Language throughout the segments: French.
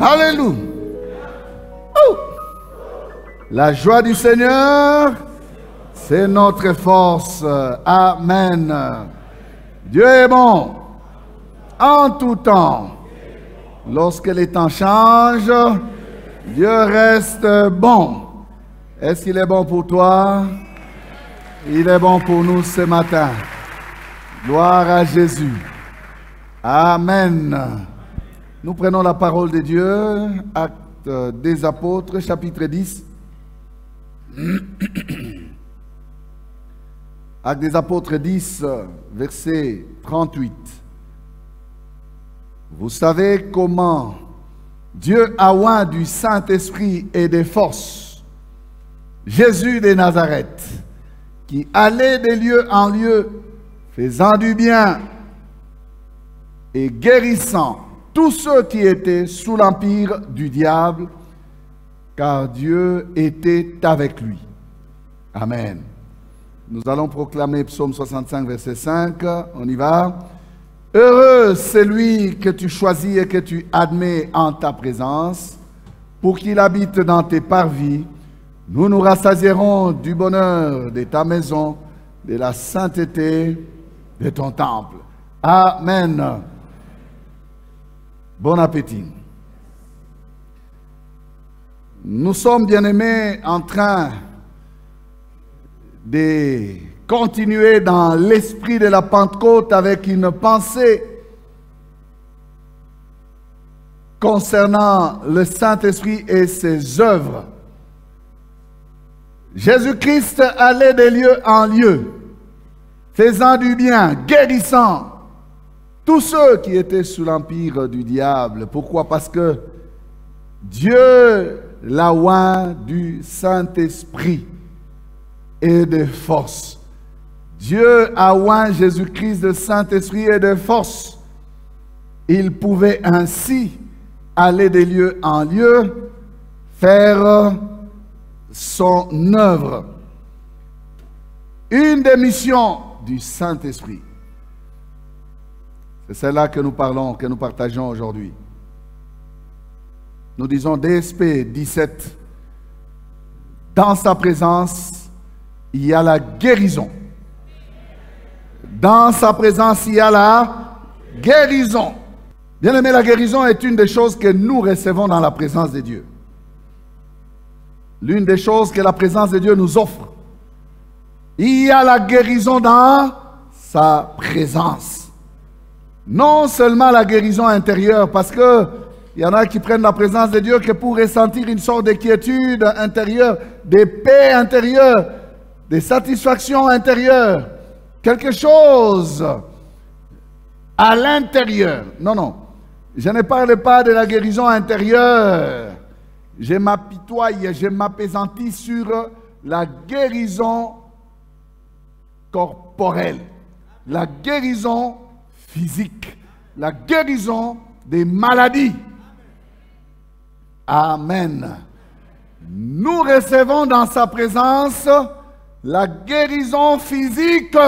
Alléluia. Oh. La joie du Seigneur, c'est notre force. Amen. Dieu est bon en tout temps. Lorsque les temps changent, Dieu reste bon. Est-ce qu'il est bon pour toi? Il est bon pour nous ce matin. Gloire à Jésus. Amen. Nous prenons la parole de Dieu, Actes des Apôtres, chapitre 10. Actes des Apôtres 10, verset 38. Vous savez comment Dieu a oint du Saint-Esprit et des forces Jésus de Nazareth, qui allait de lieu en lieu, faisant du bien et guérissant tous ceux qui étaient sous l'empire du diable, car Dieu était avec lui. Amen. Nous allons proclamer Psaume 65, verset 5. On y va. Heureux celui que tu choisis et que tu admets en ta présence, pour qu'il habite dans tes parvis. Nous nous rassasierons du bonheur de ta maison, de la sainteté de ton temple. Amen. Bon appétit. Nous sommes, bien-aimés, en train de continuer dans l'esprit de la Pentecôte avec une pensée concernant le Saint-Esprit et ses œuvres. Jésus-Christ allait de lieu en lieu, faisant du bien, guérissant tous ceux qui étaient sous l'empire du diable. Pourquoi? Parce que Dieu l'a oint du Saint-Esprit et de force. Dieu a oint Jésus-Christ de Saint-Esprit et de force. Il pouvait ainsi aller de lieu en lieu, faire son œuvre. Une des missions du Saint-Esprit. C'est celle-là que nous parlons, que nous partageons aujourd'hui. Nous disons DSP 17. Dans sa présence, il y a la guérison. Dans sa présence, il y a la guérison. Bien aimé, la guérison est une des choses que nous recevons dans la présence de Dieu. L'une des choses que la présence de Dieu nous offre. Il y a la guérison dans sa présence. Non seulement la guérison intérieure, parce que il y en a qui prennent la présence de Dieu que pour ressentir une sorte de quiétude intérieure, de paix intérieure, de satisfaction intérieure, quelque chose à l'intérieur. Non, non, je ne parle pas de la guérison intérieure. Je m'apitoie, je m'appesantis sur la guérison corporelle, la guérison physique, la guérison des maladies. Amen. Nous recevons dans sa présence la guérison physique.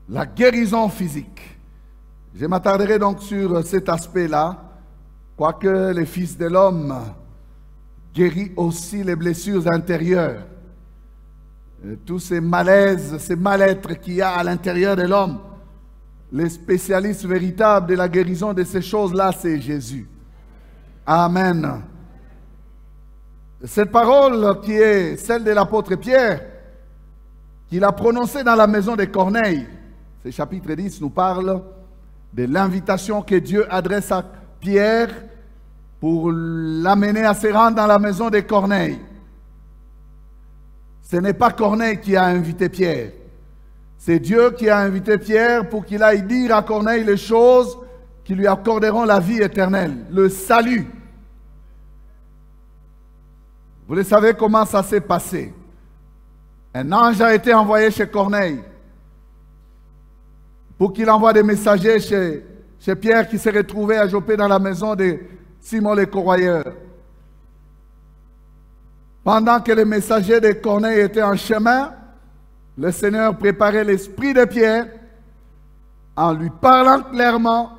La guérison physique. Je m'attarderai donc sur cet aspect-là, quoique le Fils de l'homme guérit aussi les blessures intérieures. Tous ces malaises, ces mal-être qu'il y a à l'intérieur de l'homme. Les spécialistes véritables de la guérison de ces choses-là, c'est Jésus. Amen. Cette parole qui est celle de l'apôtre Pierre, qu'il a prononcée dans la maison de Corneille, ce chapitre 10 nous parle de l'invitation que Dieu adresse à Pierre pour l'amener à se rendre dans la maison de Corneille. Ce n'est pas Corneille qui a invité Pierre. C'est Dieu qui a invité Pierre pour qu'il aille dire à Corneille les choses qui lui accorderont la vie éternelle, le salut. Vous le savez comment ça s'est passé. Un ange a été envoyé chez Corneille pour qu'il envoie des messagers chez Pierre qui s'est retrouvé à Joppé dans la maison de Simon le Corroyeur. Pendant que les messagers de Corneille étaient en chemin, le Seigneur préparait l'esprit de Pierre en lui parlant clairement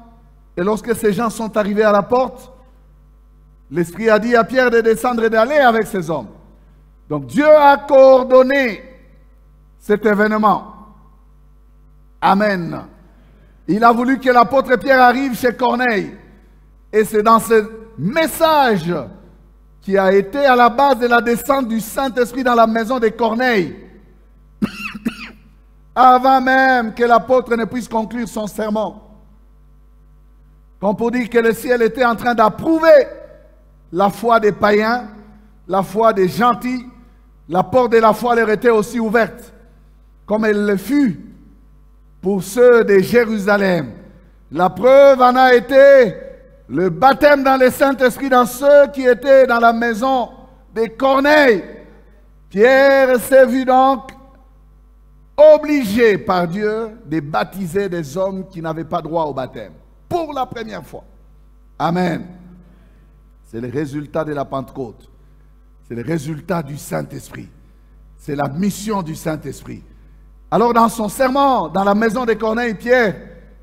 Et lorsque ces gens sont arrivés à la porte, l'Esprit a dit à Pierre de descendre et d'aller avec ces hommes. Donc Dieu a coordonné cet événement. Amen. Il a voulu que l'apôtre Pierre arrive chez Corneille. Et c'est dans ce message qui a été à la base de la descente du Saint-Esprit dans la maison de Corneille. Avant même que l'apôtre ne puisse conclure son sermon. Comme pour dire que le ciel était en train d'approuver la foi des païens, la foi des gentils, la porte de la foi leur était aussi ouverte, comme elle le fut pour ceux de Jérusalem. La preuve en a été le baptême dans le Saint-Esprit dans ceux qui étaient dans la maison de Corneille. Pierre s'est vu donc obligé par Dieu de baptiser des hommes qui n'avaient pas droit au baptême. Pour la première fois. Amen. C'est le résultat de la Pentecôte. C'est le résultat du Saint-Esprit. C'est la mission du Saint-Esprit. Alors dans son sermon, dans la maison de Corneille, Pierre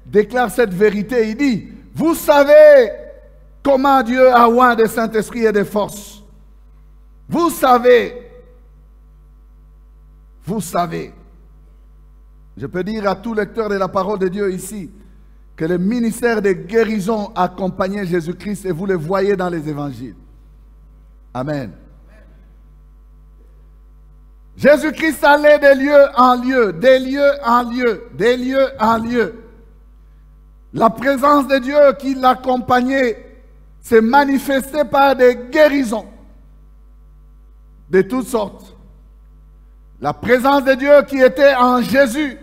déclare cette vérité. Il dit, vous savez comment Dieu a oint de Saint-Esprit et de force. Vous savez. Je peux dire à tout lecteur de la parole de Dieu ici, que le ministère de guérison accompagnait Jésus-Christ et vous le voyez dans les évangiles. Amen. Jésus-Christ allait de lieu en lieu, des lieux en lieu, des lieux en lieu. La présence de Dieu qui l'accompagnait s'est manifestée par des guérisons de toutes sortes. La présence de Dieu qui était en Jésus,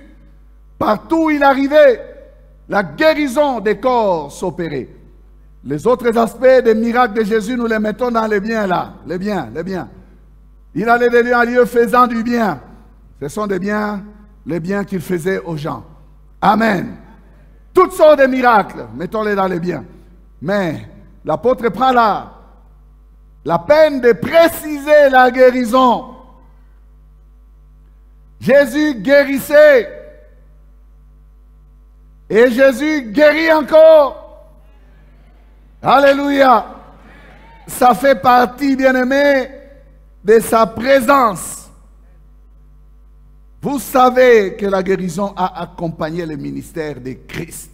partout où il arrivait, la guérison des corps s'opérait. Les autres aspects des miracles de Jésus, nous les mettons dans les biens là. Les biens. Il allait de lieu en lieu faisant du bien. Ce sont des biens, les biens qu'il faisait aux gens. Amen. Toutes sortes de miracles, mettons-les dans les biens. Mais l'apôtre prend la peine de préciser la guérison. Jésus guérissait. Et Jésus guérit encore. Alléluia. Ça fait partie, bien-aimé, de sa présence. Vous savez que la guérison a accompagné le ministère de Christ.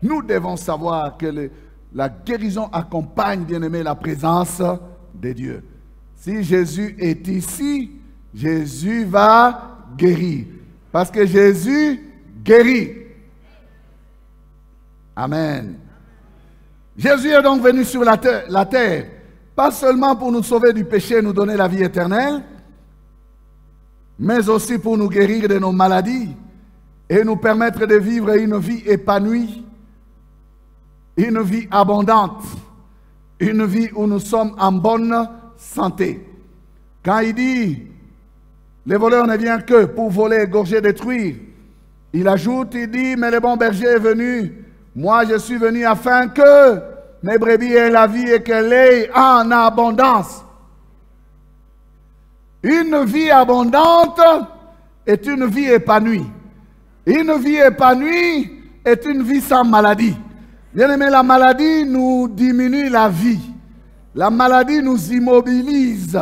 Nous devons savoir que la guérison accompagne, bien-aimé, la présence de Dieu. Si Jésus est ici, Jésus va guérir. Parce que Jésus guérit. Amen. Jésus est donc venu sur la terre, pas seulement pour nous sauver du péché et nous donner la vie éternelle, mais aussi pour nous guérir de nos maladies et nous permettre de vivre une vie épanouie, une vie abondante, une vie où nous sommes en bonne santé. Quand il dit, le voleur ne vient que pour voler, égorger, détruire, il ajoute, il dit, mais le bon berger est venu. Moi, je suis venu afin que mes brebis aient la vie et qu'elle ait en abondance. Une vie abondante est une vie épanouie. Une vie épanouie est une vie sans maladie. Bien-aimé, la maladie nous diminue la vie. La maladie nous immobilise.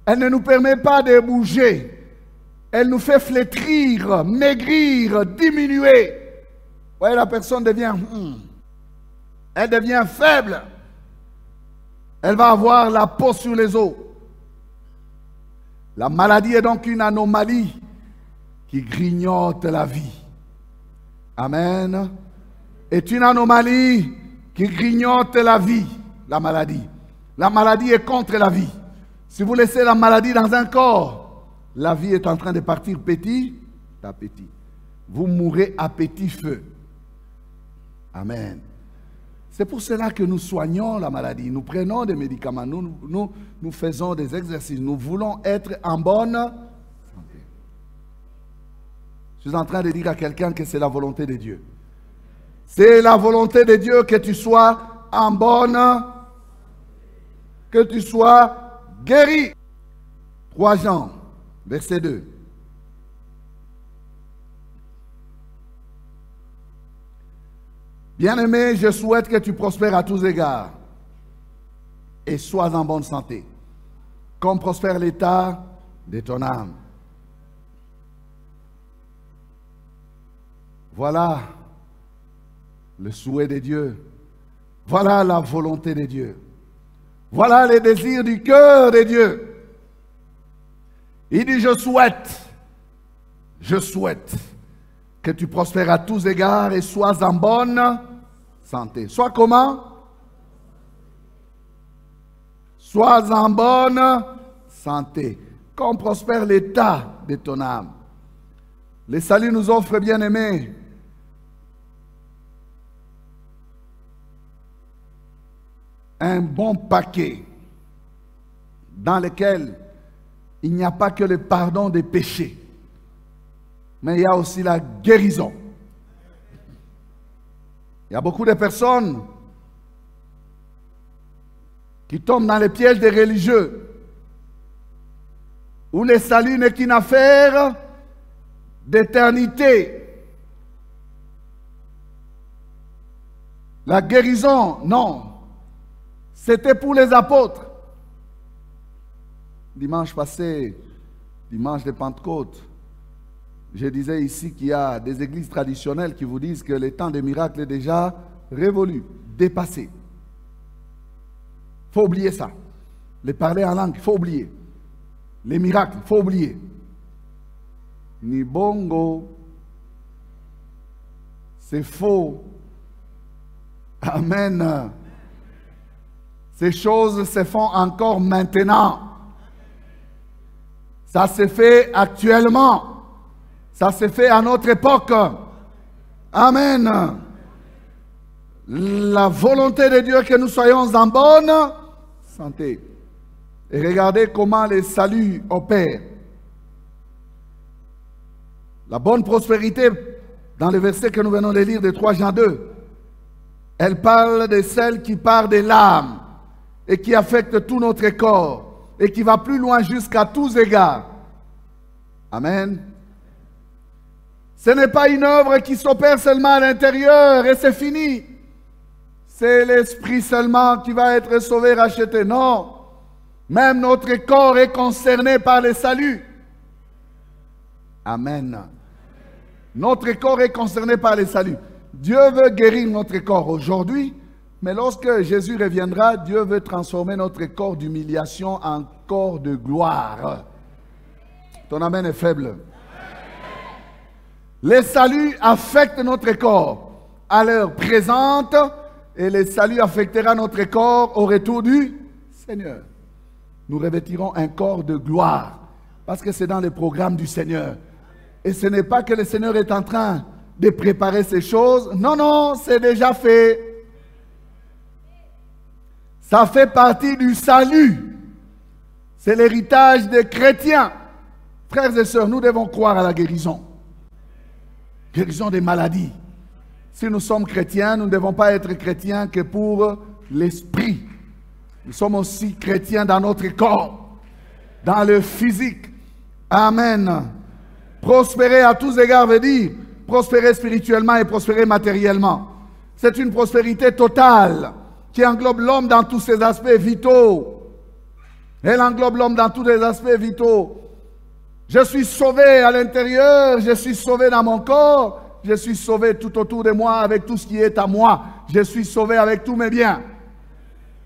Elle ne nous permet pas de bouger. Elle nous fait flétrir, maigrir, diminuer. Vous voyez, la personne devient, elle devient faible. Elle va avoir la peau sur les os. La maladie est donc une anomalie qui grignote la vie. Amen. Est une anomalie qui grignote la vie, la maladie. La maladie est contre la vie. Si vous laissez la maladie dans un corps, la vie est en train de partir petit à petit. Vous mourrez à petit feu. Amen. C'est pour cela que nous soignons la maladie. Nous prenons des médicaments. Nous faisons des exercices. Nous voulons être en bonne santé. Je suis en train de dire à quelqu'un que c'est la volonté de Dieu. C'est la volonté de Dieu que tu sois en bonne, que tu sois guéri. 3 Jean, verset 2. Bien-aimé, je souhaite que tu prospères à tous égards et sois en bonne santé, comme prospère l'état de ton âme. Voilà le souhait de Dieu. Voilà la volonté de Dieu. Voilà les désirs du cœur de Dieu. Il dit, je souhaite que tu prospères à tous égards et sois en bonne santé. Sois comment? Sois en bonne santé, comme prospère l'état de ton âme. Le salut nous offre, bien-aimés, un bon paquet dans lequel il n'y a pas que le pardon des péchés, mais il y a aussi la guérison. Il y a beaucoup de personnes qui tombent dans les pièges des religieux, où le salut n'est qu'une affaire d'éternité. La guérison, non. C'était pour les apôtres. Dimanche passé, dimanche de Pentecôte, je disais ici qu'il y a des églises traditionnelles qui vous disent que le temps des miracles est déjà révolu, dépassé. Il faut oublier ça. Les parler en langue, il faut oublier. Les miracles, il faut oublier. Ni bongo. C'est faux. Amen. Ces choses se font encore maintenant. Ça se fait actuellement. Ça se fait à notre époque. Amen. La volonté de Dieu est que nous soyons en bonne santé. Et regardez comment le salut opère. La bonne prospérité, dans le verset que nous venons de lire de 3 Jean 2, elle parle de celle qui part de l'âme et qui affecte tout notre corps et qui va plus loin jusqu'à tous égards. Amen. Ce n'est pas une œuvre qui s'opère seulement à l'intérieur et c'est fini. C'est l'esprit seulement qui va être sauvé, racheté. Non. Même notre corps est concerné par le salut. Amen. Notre corps est concerné par le salut. Dieu veut guérir notre corps aujourd'hui, mais lorsque Jésus reviendra, Dieu veut transformer notre corps d'humiliation en corps de gloire. Ton amen est faible. Le salut affecte notre corps à l'heure présente et le salut affectera notre corps au retour du Seigneur. Nous revêtirons un corps de gloire parce que c'est dans le programme du Seigneur. Et ce n'est pas que le Seigneur est en train de préparer ces choses. Non, non, c'est déjà fait. Ça fait partie du salut. C'est l'héritage des chrétiens. Frères et sœurs, nous devons croire à la guérison. Guérison des maladies. Si nous sommes chrétiens, nous ne devons pas être chrétiens que pour l'esprit. Nous sommes aussi chrétiens dans notre corps, dans le physique. Amen. Prospérer à tous égards veut dire prospérer spirituellement et prospérer matériellement. C'est une prospérité totale qui englobe l'homme dans tous ses aspects vitaux. Elle englobe l'homme dans tous les aspects vitaux. Je suis sauvé à l'intérieur, je suis sauvé dans mon corps, je suis sauvé tout autour de moi avec tout ce qui est à moi. Je suis sauvé avec tous mes biens.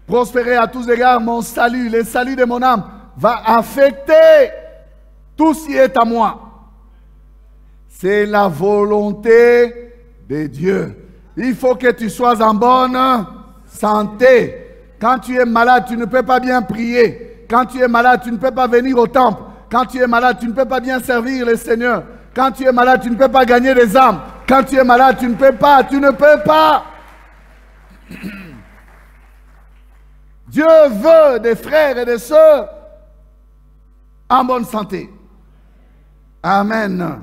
Prospérer à tous égards, mon salut, le salut de mon âme va affecter tout ce qui est à moi. C'est la volonté de Dieu. Il faut que tu sois en bonne santé. Quand tu es malade, tu ne peux pas bien prier. Quand tu es malade, tu ne peux pas venir au temple. Quand tu es malade, tu ne peux pas bien servir le Seigneur. Quand tu es malade, tu ne peux pas gagner des âmes. Quand tu es malade, tu ne peux pas. Dieu veut des frères et des sœurs en bonne santé. Amen.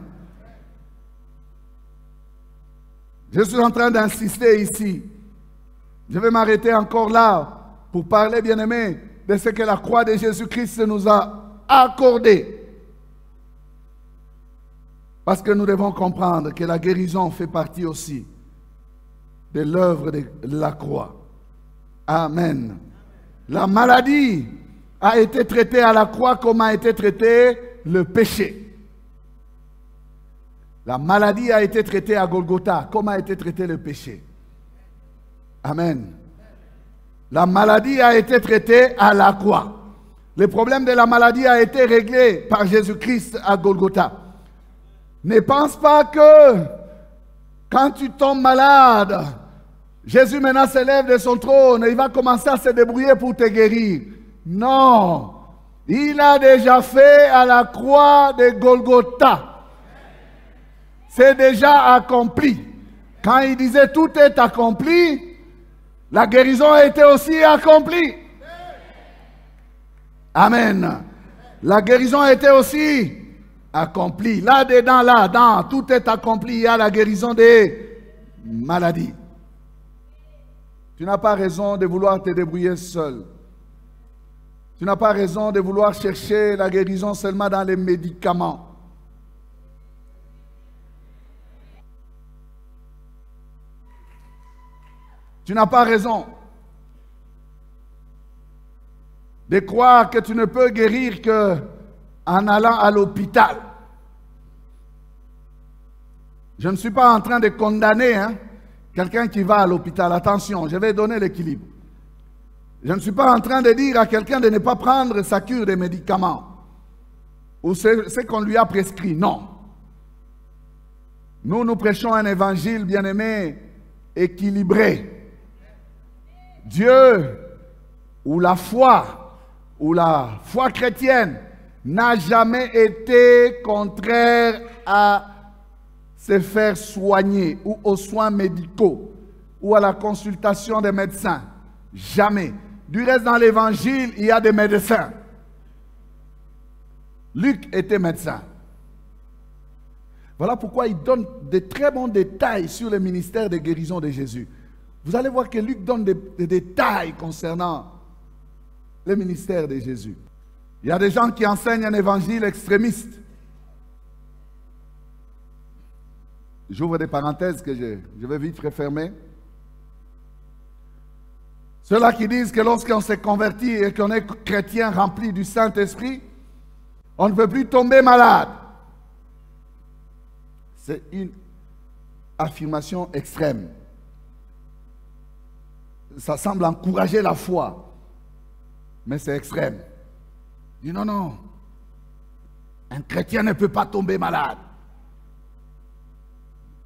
Je suis en train d'insister ici. Je vais m'arrêter encore là pour parler, bien-aimés, de ce que la croix de Jésus-Christ nous a accordé. Parce que nous devons comprendre que la guérison fait partie aussi de l'œuvre de la croix. Amen. La maladie a été traitée à la croix comme a été traité le péché. La maladie a été traitée à Golgotha comme a été traité le péché. Amen. La maladie a été traitée à la croix. Le problème de la maladie a été réglé par Jésus-Christ à Golgotha. Ne pense pas que quand tu tombes malade, Jésus maintenant se lève de son trône et il va commencer à se débrouiller pour te guérir. Non. Il a déjà fait à la croix de Golgotha. C'est déjà accompli. Quand il disait tout est accompli, la guérison a été aussi accomplie. Amen. La guérison a été aussi accomplie. Là-dedans, là-dedans, tout est accompli. Il y a la guérison des maladies. Tu n'as pas raison de vouloir te débrouiller seul. Tu n'as pas raison de vouloir chercher la guérison seulement dans les médicaments. Tu n'as pas raison de croire que tu ne peux guérir qu'en allant à l'hôpital. Je ne suis pas en train de condamner quelqu'un qui va à l'hôpital. Attention, je vais donner l'équilibre. Je ne suis pas en train de dire à quelqu'un de ne pas prendre sa cure de médicaments ou ce qu'on lui a prescrit. Non. Nous prêchons un évangile, bien-aimé, équilibré. Dieu ou la foi chrétienne n'a jamais été contraire à se faire soigner ou aux soins médicaux ou à la consultation des médecins. Jamais. Du reste, dans l'évangile, il y a des médecins. Luc était médecin. Voilà pourquoi il donne de très bons détails sur le ministère de guérison de Jésus. Vous allez voir que Luc donne des détails concernant le ministère de Jésus. Il y a des gens qui enseignent un évangile extrémiste. J'ouvre des parenthèses que je vais vite refermer. Ceux-là qui disent que lorsqu'on s'est converti et qu'on est chrétien rempli du Saint-Esprit, on ne peut plus tomber malade. C'est une affirmation extrême. Ça semble encourager la foi, mais c'est extrême. Il dit non, non, un chrétien ne peut pas tomber malade.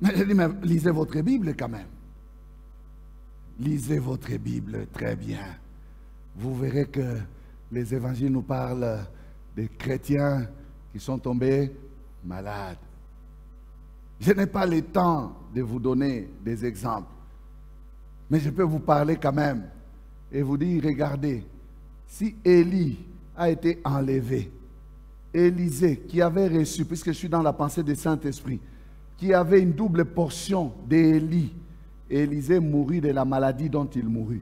Mais je dis, mais lisez votre Bible quand même. Lisez votre Bible très bien. Vous verrez que les évangiles nous parlent des chrétiens qui sont tombés malades. Je n'ai pas le temps de vous donner des exemples. Mais je peux vous parler quand même et vous dire, regardez, si Élie a été enlevé, Élisée qui avait reçu, puisque je suis dans la pensée du Saint-Esprit, qui avait une double portion d'Élie, Élisée mourut de la maladie dont il mourut.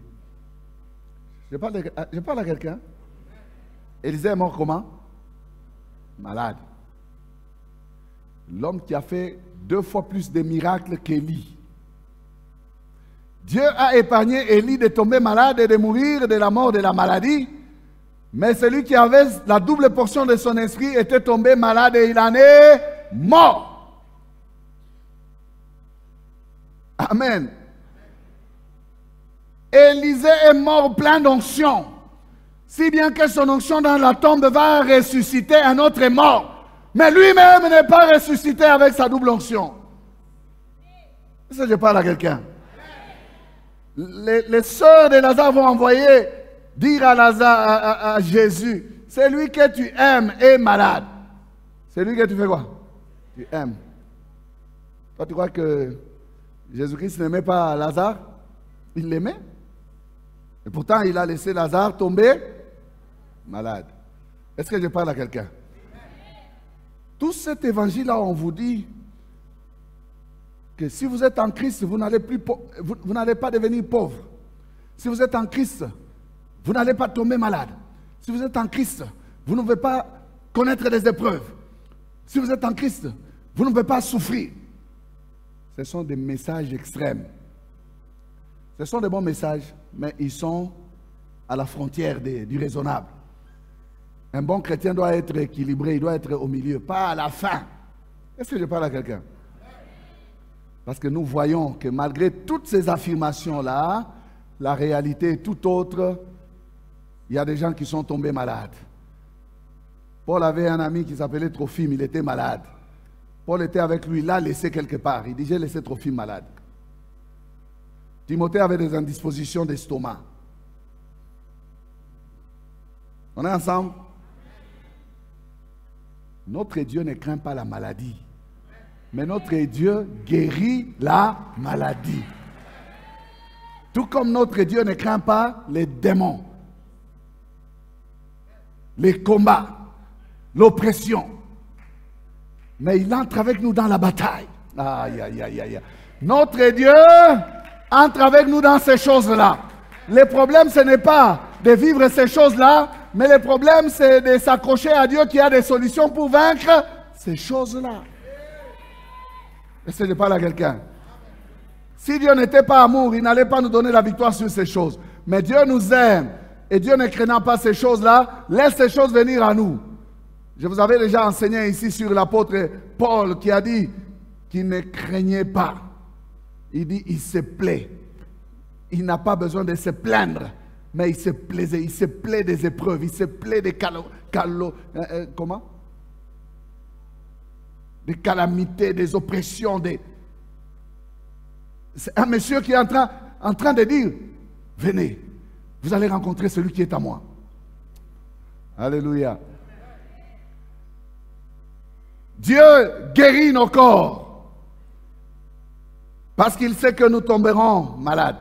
Je parle à quelqu'un. Élisée est mort comment? Malade. L'homme qui a fait 2 fois plus de miracles qu'Élie. Dieu a épargné Élie de tomber malade et de mourir de la mort de la maladie. Mais celui qui avait la double portion de son esprit était tombé malade et il en est mort. Amen. Élisée est mort plein d'onction. Si bien que son onction dans la tombe va ressusciter, un autre est mort. Mais lui-même n'est pas ressuscité avec sa double onction. Est-ce que je parle à quelqu'un? Les sœurs de Lazare vont envoyer dire à Lazare, à Jésus, celui que tu aimes est malade. Celui que tu fais quoi? Tu aimes. Toi, tu crois que Jésus-Christ n'aimait pas Lazare? Il l'aimait. Et pourtant, il a laissé Lazare tomber malade. Est-ce que je parle à quelqu'un? Tout cet évangile-là, on vous dit que si vous êtes en Christ, vous n'allez pas devenir pauvre. Si vous êtes en Christ, vous n'allez pas tomber malade. Si vous êtes en Christ, vous ne pouvez pas connaître des épreuves. Si vous êtes en Christ, vous ne pouvez pas souffrir. Ce sont des messages extrêmes. Ce sont des bons messages, mais ils sont à la frontière du raisonnable. Un bon chrétien doit être équilibré, il doit être au milieu, pas à la fin. Est-ce que je parle à quelqu'un? Parce que nous voyons que malgré toutes ces affirmations-là, la réalité est tout autre. Il y a des gens qui sont tombés malades. Paul avait un ami qui s'appelait Trophime, il était malade. Paul était avec lui, il l'a laissé quelque part. Il dit, j'ai laissé Trophime malade. Timothée avait des indispositions d'estomac. On est ensemble? Notre Dieu ne craint pas la maladie. Mais notre Dieu guérit la maladie. Tout comme notre Dieu ne craint pas les démons, les combats, l'oppression. Mais il entre avec nous dans la bataille. Aïe, aïe, aïe, aïe. Notre Dieu entre avec nous dans ces choses-là. Le problème, ce n'est pas de vivre ces choses-là, mais le problème, c'est de s'accrocher à Dieu qui a des solutions pour vaincre ces choses-là. Est-ce que je parle à quelqu'un? Si Dieu n'était pas amour, il n'allait pas nous donner la victoire sur ces choses. Mais Dieu nous aime. Et Dieu ne craignant pas ces choses-là, laisse ces choses venir à nous. Je vous avais déjà enseigné ici sur l'apôtre Paul qui a dit qu'il ne craignait pas. Il dit il se plaît. Il n'a pas besoin de se plaindre, mais il se plaisait. Il se plaît des épreuves, il se plaît des comment? Des calamités, des oppressions. C'est un monsieur qui est en train de dire, venez, vous allez rencontrer celui qui est à moi. Alléluia. Dieu guérit nos corps parce qu'il sait que nous tomberons malades.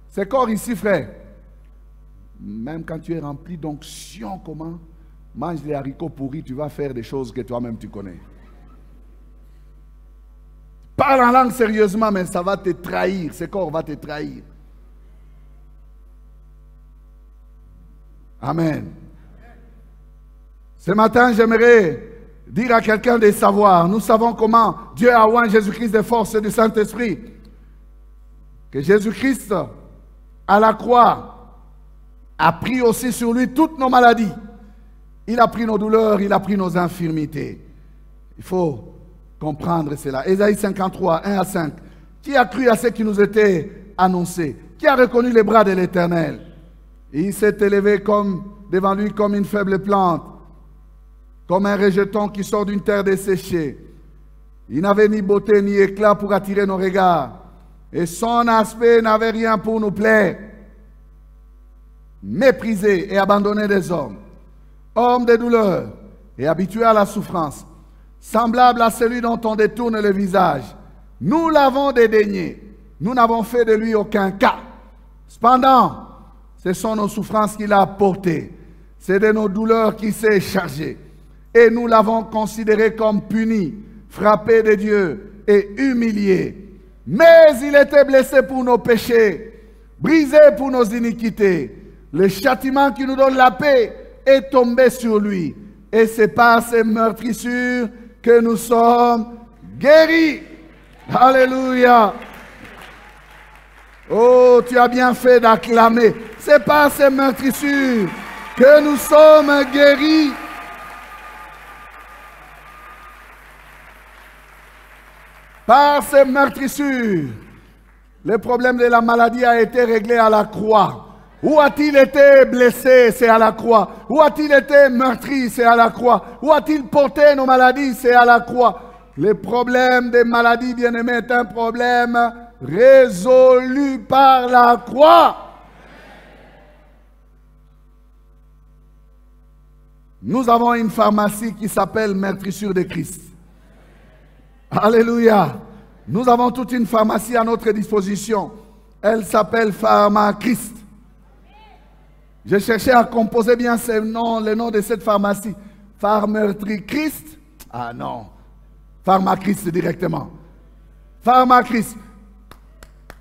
Ces corps ici, frère, même quand tu es rempli d'onction, comment? Mange les haricots pourris, tu vas faire des choses que toi-même tu connais. Parle en langue sérieusement, mais ça va te trahir. Ce corps va te trahir. Amen. Ce matin, j'aimerais dire à quelqu'un de savoir. Nous savons comment Dieu a oint Jésus-Christ de force et du Saint-Esprit. Que Jésus-Christ, à la croix, a pris aussi sur lui toutes nos maladies. Il a pris nos douleurs, il a pris nos infirmités. Il faut comprendre cela. Ésaïe 53, 1 à 5. Qui a cru à ce qui nous était annoncé? Qui a reconnu les bras de l'Éternel? Il s'est élevé devant lui comme une faible plante, comme un rejeton qui sort d'une terre desséchée. Il n'avait ni beauté ni éclat pour attirer nos regards, et son aspect n'avait rien pour nous plaire. Méprisé et abandonné des hommes, homme de douleur et habitué à la souffrance, semblable à celui dont on détourne le visage. Nous l'avons dédaigné, nous n'avons fait de lui aucun cas. Cependant, ce sont nos souffrances qu'il a portées, c'est de nos douleurs qu'il s'est chargé. Et nous l'avons considéré comme puni, frappé de Dieu et humilié. Mais il était blessé pour nos péchés, brisé pour nos iniquités. Le châtiment qui nous donne la paix est tombé sur lui. Et c'est par ses meurtrissures que nous sommes guéris. Alléluia. Oh, tu as bien fait d'acclamer. C'est par ces meurtrissures que nous sommes guéris. Par ces meurtrissures, le problème de la maladie a été réglé à la croix. Où a-t-il été blessé? C'est à la croix. Où a-t-il été meurtri? C'est à la croix. Où a-t-il porté nos maladies? C'est à la croix. Le problème des maladies, bien-aimés, est un problème résolu par la croix. Nous avons une pharmacie qui s'appelle Meurtrissure de Christ. Alléluia. Nous avons toute une pharmacie à notre disposition. Elle s'appelle Pharmachrist. J'ai cherché à composer bien le nom de cette pharmacie. Pharmachrist. Ah non. Pharmachrist directement. Pharmachrist.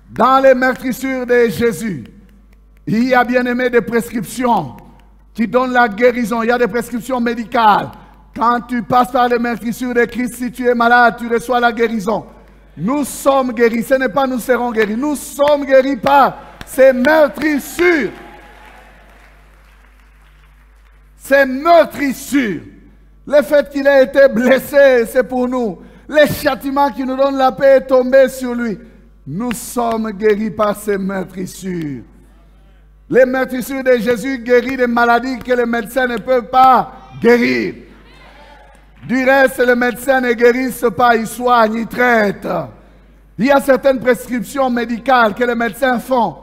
Dans les meurtrissures de Jésus, il y a bien aimé des prescriptions qui donnent la guérison. Il y a des prescriptions médicales. Quand tu passes par les meurtrissures de Christ, si tu es malade, tu reçois la guérison. Nous sommes guéris. Ce n'est pas nous serons guéris. Nous sommes guéris par C'est meurtrissure. C'est meurtrissure. Le fait qu'il ait été blessé, c'est pour nous. Les châtiments qui nous donnent la paix est tombé sur lui. Nous sommes guéris par ces meurtrissures. Les meurtrissures de Jésus guérissent des maladies que les médecins ne peuvent pas guérir. Du reste, les médecins ne guérissent pas, ils soignent, ils traitent. Il y a certaines prescriptions médicales que les médecins font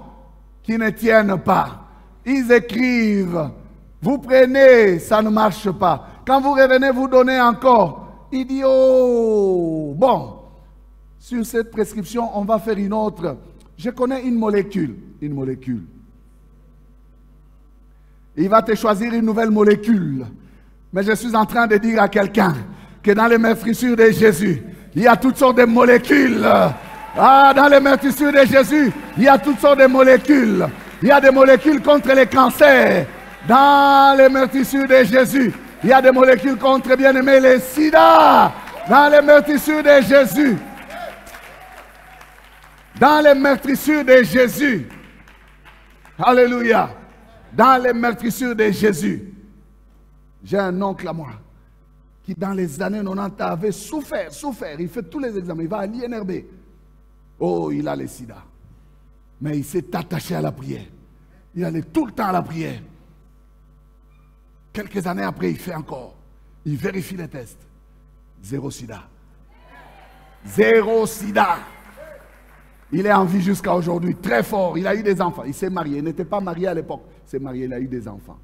qui ne tiennent pas. Ils écrivent, vous prenez, ça ne marche pas. Quand vous revenez, vous donnez encore. Il dit, oh, bon, sur cette prescription, on va faire une autre. Je connais une molécule. Il va te choisir une nouvelle molécule. Mais je suis en train de dire à quelqu'un que dans les meurtrissures de Jésus, il y a toutes sortes de molécules. Ah, dans les meurtrissures de Jésus, il y a toutes sortes de molécules. Il y a des molécules contre les cancers. Dans les meurtrissures de Jésus, il y a des molécules contre, bien aimé, les sida. Dans les meurtrissures de Jésus. Dans les meurtrissures de Jésus. Alléluia. Dans les meurtrissures de Jésus. J'ai un oncle à moi qui dans les années 90 avait souffert. Il fait tous les examens. Il va à l'INRB. Oh, il a le sida. Mais il s'est attaché à la prière. Il allait tout le temps à la prière. Quelques années après, il fait encore. Il vérifie les tests. Zéro sida. Zéro sida. Il est en vie jusqu'à aujourd'hui. Très fort. Il a eu des enfants. Il s'est marié. Il n'était pas marié à l'époque. Il s'est marié. Il a eu des enfants.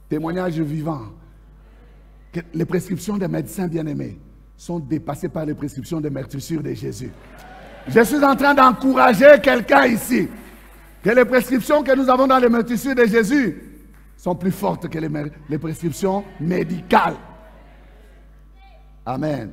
Témoignage vivant. Que les prescriptions des médecins bien-aimés sont dépassées par les prescriptions des meurtrissures de Jésus. Je suis en train d'encourager quelqu'un ici. Que les prescriptions que nous avons dans les meurtrissures de Jésus sont plus fortes que les prescriptions médicales. Amen.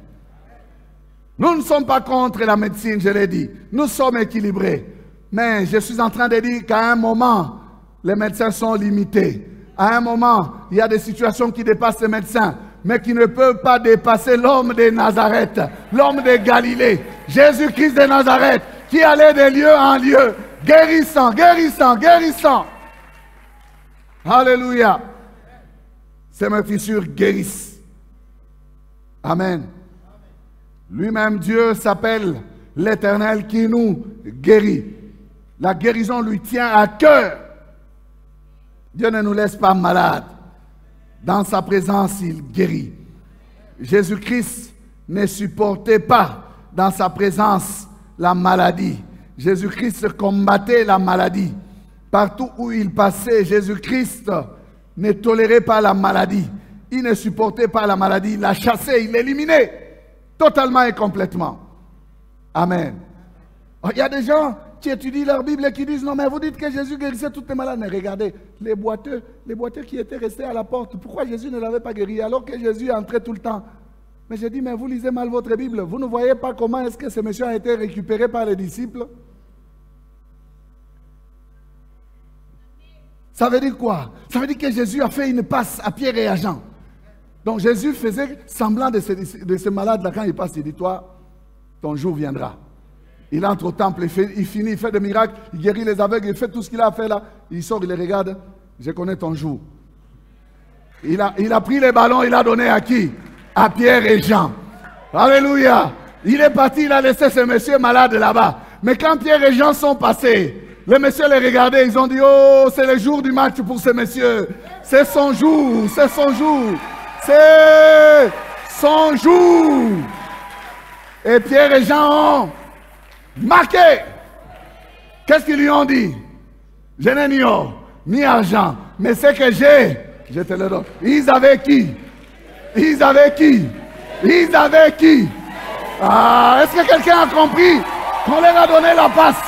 Nous ne sommes pas contre la médecine, je l'ai dit. Nous sommes équilibrés. Mais je suis en train de dire qu'à un moment, les médecins sont limités. À un moment, il y a des situations qui dépassent les médecins, mais qui ne peuvent pas dépasser l'homme de Nazareth, l'homme de Galilée, Jésus-Christ de Nazareth, qui allait de lieu en lieu, guérissant, guérissant, guérissant. Alléluia. Ces meurtrissures guérissent. Amen. Lui-même, Dieu s'appelle l'Éternel qui nous guérit. La guérison lui tient à cœur. Dieu ne nous laisse pas malades. Dans sa présence, il guérit. Jésus-Christ ne supportait pas dans sa présence la maladie. Jésus-Christ combattait la maladie. Partout où il passait, Jésus-Christ ne tolérait pas la maladie. Il ne supportait pas la maladie. Il la chassait, il l'éliminait. Totalement et complètement. Amen. Il y a des gens qui étudient leur Bible et qui disent, non mais vous dites que Jésus guérissait toutes les malades. Mais regardez, les boiteux qui étaient restés à la porte, pourquoi Jésus ne l'avait pas guéri alors que Jésus entrait tout le temps? Mais j'ai dit, mais vous lisez mal votre Bible. Vous ne voyez pas comment est-ce que ce monsieur a été récupéré par les disciples? Ça veut dire quoi? Ça veut dire que Jésus a fait une passe à Pierre et à Jean. Donc Jésus faisait semblant de ce malade-là. Quand il passe, il dit, toi, ton jour viendra. Il entre au temple, il finit, il fait des miracles, il guérit les aveugles, il fait tout ce qu'il a fait là. Il sort, il les regarde. Je connais ton jour. Il a pris les ballons, il a donné à qui? À Pierre et Jean. Alléluia. Il est parti, il a laissé ce monsieur malade là-bas. Mais quand Pierre et Jean sont passés, les messieurs les regardaient, ils ont dit, oh, c'est le jour du match pour ce monsieur. C'est son jour, c'est son jour. C'est son jour. Et Pierre et Jean ont marqué. Qu'est-ce qu'ils lui ont dit? Je n'ai ni or, ni argent, mais ce que j'ai, je te le donne. Ils avaient qui? Ils avaient qui? Ils avaient qui? Ah, est-ce que quelqu'un a compris qu'on leur a donné la passe?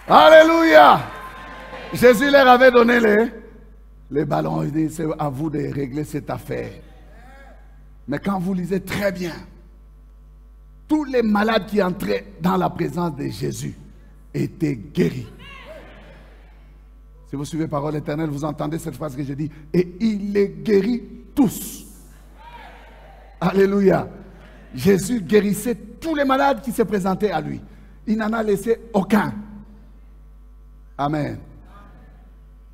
Alléluia. Jésus leur avait donné les ballons. Il dit, c'est à vous de régler cette affaire. Mais quand vous lisez très bien, tous les malades qui entraient dans la présence de Jésus étaient guéris. Si vous suivez Parole éternelle, vous entendez cette phrase que j'ai dit. Et il les guérit tous. Alléluia. Jésus guérissait tous les malades qui se présentaient à lui. Il n'en a laissé aucun. Amen.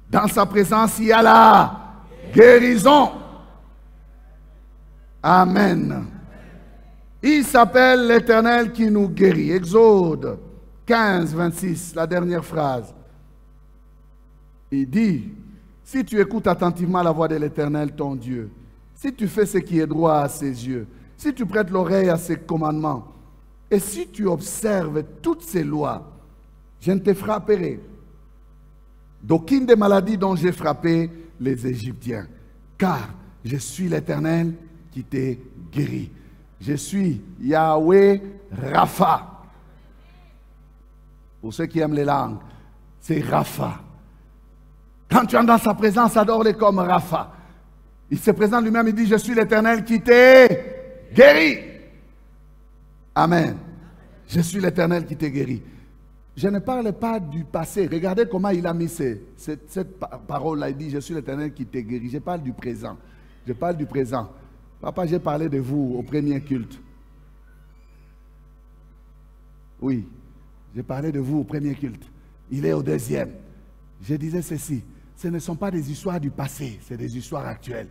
Dans sa présence, il y a la guérison. Amen. Il s'appelle l'Éternel qui nous guérit. Exode 15, 26, la dernière phrase. Il dit, si tu écoutes attentivement la voix de l'Éternel, ton Dieu, si tu fais ce qui est droit à ses yeux, si tu prêtes l'oreille à ses commandements, et si tu observes toutes ses lois, je ne te frapperai d'aucune des maladies dont j'ai frappé les Égyptiens, car je suis l'Éternel qui t'ai guéri. Je suis Yahweh Rapha. Pour ceux qui aiment les langues, c'est Rapha. Quand tu es dans sa présence, adore-le comme Rapha. Il se présente lui-même, il dit, je suis l'Éternel qui t'ai guéri. Amen. Je suis l'Éternel qui t'ai guéri. Je ne parle pas du passé. Regardez comment il a mis cette parole-là. Il dit, je suis l'Éternel qui t'ai guéri. Je parle du présent. Je parle du présent. Papa, j'ai parlé de vous au premier culte. Oui, j'ai parlé de vous au premier culte. Il est au deuxième. Je disais ceci. Ce ne sont pas des histoires du passé, c'est des histoires actuelles.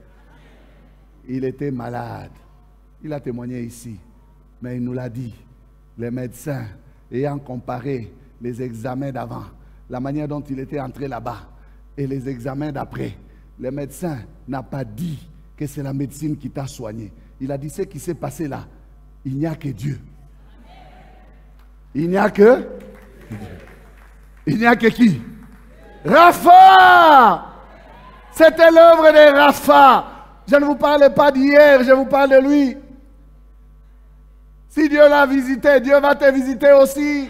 Il était malade. Il a témoigné ici. Mais il nous l'a dit. Les médecins, ayant comparé les examens d'avant, la manière dont il était entré là-bas, et les examens d'après, le médecin n'a pas dit que c'est la médecine qui t'a soigné. Il a dit ce qui s'est passé là. Il n'y a que Dieu. Il n'y a que Il n'y a que qui? Rapha! C'était l'œuvre de Rapha. Je ne vous parle pas d'hier, je vous parle de lui. Si Dieu l'a visité, Dieu va te visiter aussi.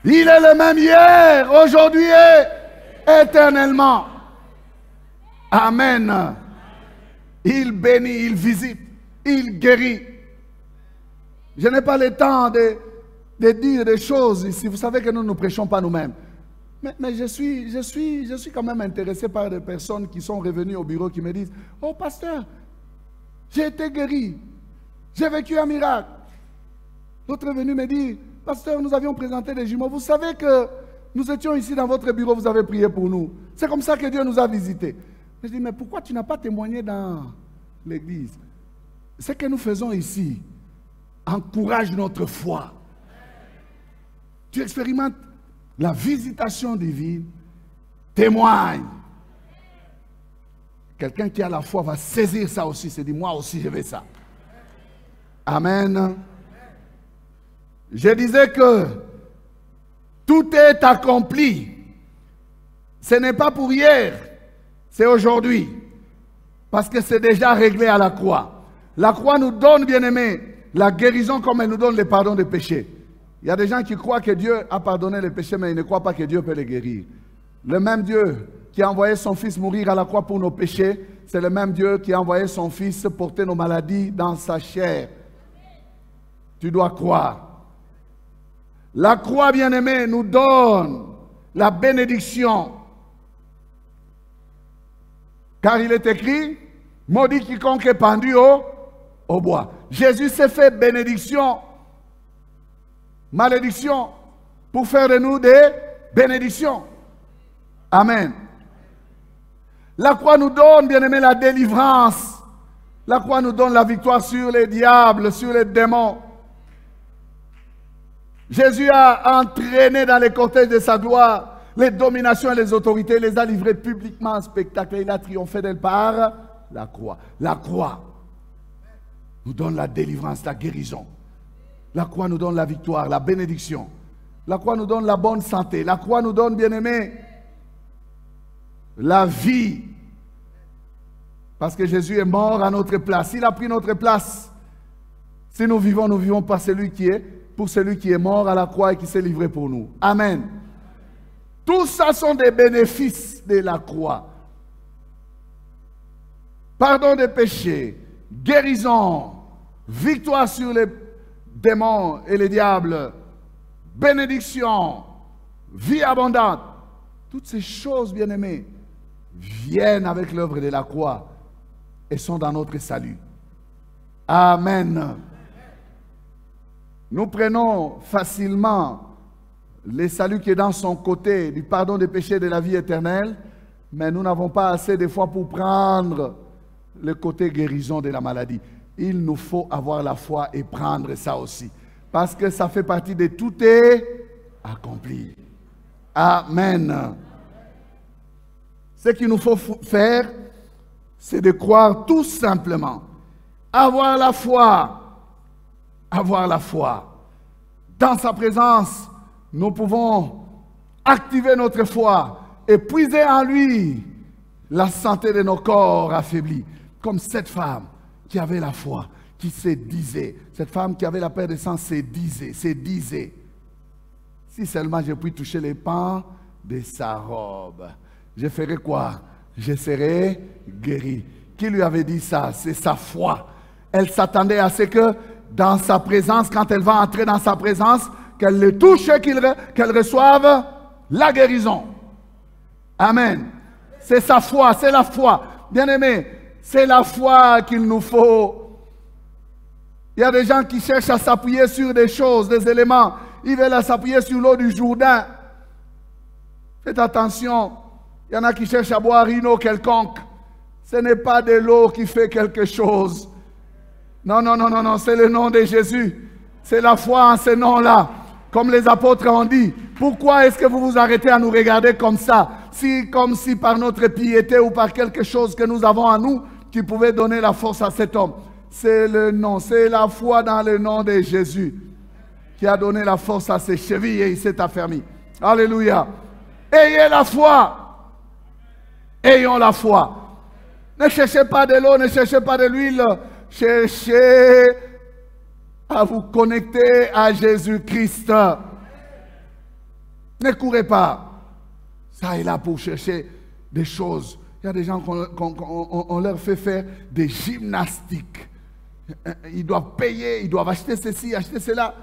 Il est le même hier, aujourd'hui et éternellement. Amen. Il bénit, il visite, il guérit. Je n'ai pas le temps de dire des choses ici. Vous savez que nous ne prêchons pas nous-mêmes. Mais je suis quand même intéressé par des personnes qui sont revenues au bureau qui me disent, « Oh pasteur, j'ai été guéri. J'ai vécu un miracle. » L'autre est venu me dire, « Pasteur, nous avions présenté des jumeaux. Vous savez que nous étions ici dans votre bureau, vous avez prié pour nous. C'est comme ça que Dieu nous a visités. » Je dis, « Mais pourquoi tu n'as pas témoigné dans l'église? Ce que nous faisons ici encourage notre foi. Tu expérimentes la visitation divine, témoigne. Quelqu'un qui a la foi va saisir ça aussi, se dit, moi aussi je veux ça. Amen. Je disais que tout est accompli. Ce n'est pas pour hier, c'est aujourd'hui. Parce que c'est déjà réglé à la croix. La croix nous donne, bien aimé, la guérison comme elle nous donne le pardon des péchés. Il y a des gens qui croient que Dieu a pardonné les péchés, mais ils ne croient pas que Dieu peut les guérir. Le même Dieu qui a envoyé son Fils mourir à la croix pour nos péchés, c'est le même Dieu qui a envoyé son Fils porter nos maladies dans sa chair. Tu dois croire. La croix, bien-aimée, nous donne la bénédiction. Car il est écrit, maudit quiconque est pendu au bois. Jésus s'est fait bénédiction, malédiction, pour faire de nous des bénédictions. Amen. La croix nous donne, bien-aimé, la délivrance. La croix nous donne la victoire sur les diables, sur les démons. Jésus a entraîné dans les cortèges de sa gloire les dominations et les autorités, les a livrés publiquement en spectacle. Et il a triomphé d'elle par la croix. La croix nous donne la délivrance, la guérison. La croix nous donne la victoire, la bénédiction. La croix nous donne la bonne santé. La croix nous donne, bien-aimé, la vie. Parce que Jésus est mort à notre place. Il a pris notre place. Si nous vivons par celui qui est, pour celui qui est mort à la croix et qui s'est livré pour nous. Amen. Tout ça sont des bénéfices de la croix. Pardon des péchés, guérison, victoire sur les démons et les diables, bénédiction, vie abondante. Toutes ces choses, bien-aimées, viennent avec l'œuvre de la croix et sont dans notre salut. Amen. Nous prenons facilement le salut qui est dans son côté, du pardon des péchés et de la vie éternelle, mais nous n'avons pas assez de foi pour prendre le côté guérison de la maladie. Il nous faut avoir la foi et prendre ça aussi, parce que ça fait partie de tout est accompli. Amen. Ce qu'il nous faut faire, c'est de croire tout simplement. Avoir la foi. Avoir la foi. Dans sa présence, nous pouvons activer notre foi et puiser en lui la santé de nos corps affaiblis. Comme cette femme qui avait la foi, qui se disait, cette femme qui avait la paix de sang se disait, si seulement je puis toucher les pans de sa robe, je ferai quoi? Je serai guéri. Qui lui avait dit ça? C'est sa foi. Elle s'attendait à ce que dans sa présence, quand elle va entrer dans sa présence, qu'elle le touche et qu'elle reçoive la guérison. Amen. C'est sa foi, c'est la foi. Bien-aimés, c'est la foi qu'il nous faut. Il y a des gens qui cherchent à s'appuyer sur des choses, des éléments. Ils veulent s'appuyer sur l'eau du Jourdain. Faites attention. Il y en a qui cherchent à boire une eau quelconque. Ce n'est pas de l'eau qui fait quelque chose. Non, non, non, non, non, c'est le nom de Jésus. C'est la foi en ce nom-là. Comme les apôtres ont dit, pourquoi est-ce que vous vous arrêtez à nous regarder comme ça? Comme si par notre piété ou par quelque chose que nous avons en nous qui pouvait donner la force à cet homme. C'est le nom, c'est la foi dans le nom de Jésus qui a donné la force à ses chevilles et il s'est affermi. Alléluia. Ayez la foi. Ayons la foi. Ne cherchez pas de l'eau, ne cherchez pas de l'huile. Cherchez à vous connecter à Jésus-Christ. Ne courez pas. Ça est là pour chercher des choses. Il y a des gens qu'on leur fait faire des gymnastiques. Ils doivent payer, ils doivent acheter ceci, acheter cela.